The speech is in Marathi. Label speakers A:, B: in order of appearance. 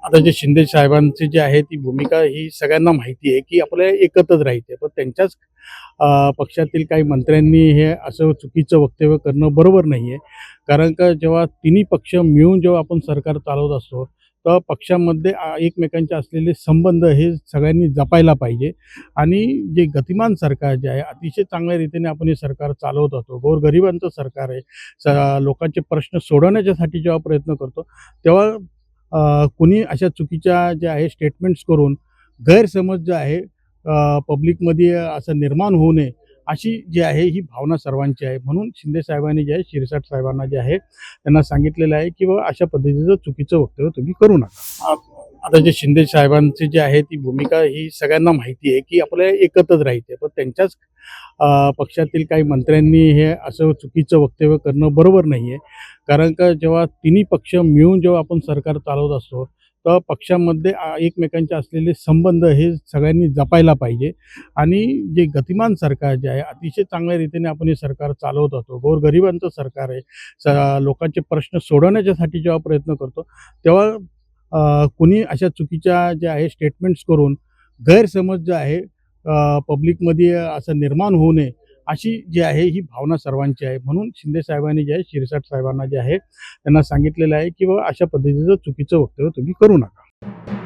A: आता जे शिंदे साहेबांची जी आहे ती भूमिका ही सगळ्यांना माहिती आहे, की आपल्याला एकत्रच राहायचं आहे. पण त्यांच्याच पक्षातील काही मंत्र्यांनी हे असं चुकीचं वक्तव्य करणं बरोबर नाही आहे. कारण का जेव्हा तिन्ही पक्ष मिळून जेव्हा आपण सरकार चालवत असतो, तर पक्षामध्ये एकमेकांचे असलेले संबंध हे सगळ्यांनी जपायला पाहिजे. आणि जे गतिमान सरकार जे आहे, अतिशय चांगल्या रीतीने आपण हे सरकार चालवत असतो. गोरगरिबांचं सरकार आहे. लोकांचे प्रश्न सोडवण्याच्यासाठी जेव्हा प्रयत्न करतो, तेव्हा कुणी अशा चुकीच्या ज्या आहे स्टेटमेंट्स करून गैरसमज जे आहे पब्लिकमध्ये असं निर्माण होऊ नये, अशी जी आहे ही भावना सर्वांची आहे. म्हणून शिंदे साहेबांनी जे आहे शिरसाट साहेबांना जे आहे त्यांना सांगितलेलं आहे, की बाबा अशा पद्धतीचं चुकीचं वक्तव्य तुम्ही करू नका. आता जे शिंदे साहेबांची जी आहे ती भूमिका ही सगळ्यांना माहिती आहे, की आपल्याला एकत्रच राहायचं आहे. पण त्यांच्याच पक्षातील काही मंत्र्यांनी हे असं चुकीचं वक्तव्य करणं बरोबर नाही आहे. कारण का जेव्हा तिन्ही पक्ष मिळून जेव्हा आपण सरकार चालवत असतो, तर पक्षामध्ये एकमेकांचे असलेले संबंध हे सगळ्यांनी जपायला पाहिजे. आणि जे गतिमान सरकार जे आहे, अतिशय चांगल्या रीतीने आपण हे सरकार चालवत असतो. गोरगरिबांचं सरकार आहे. लोकांचे प्रश्न सोडवण्याच्यासाठी जेव्हा प्रयत्न करतो, तेव्हा कुणी अशा चुकीच्या ज्या आहे स्टेटमेंट्स करून गैरसमज जे आहे पब्लिकमध्ये असं निर्माण होऊ नये, अशी जी आहे ही भावना सर्वांची आहे. म्हणून शिंदे साहेबांनी जे आहे शिरसाट साहेबांना जे आहे त्यांना सांगितलेलं आहे, की बाबा अशा पद्धतीचं चुकीचं वक्तव्य तुम्ही करू नका.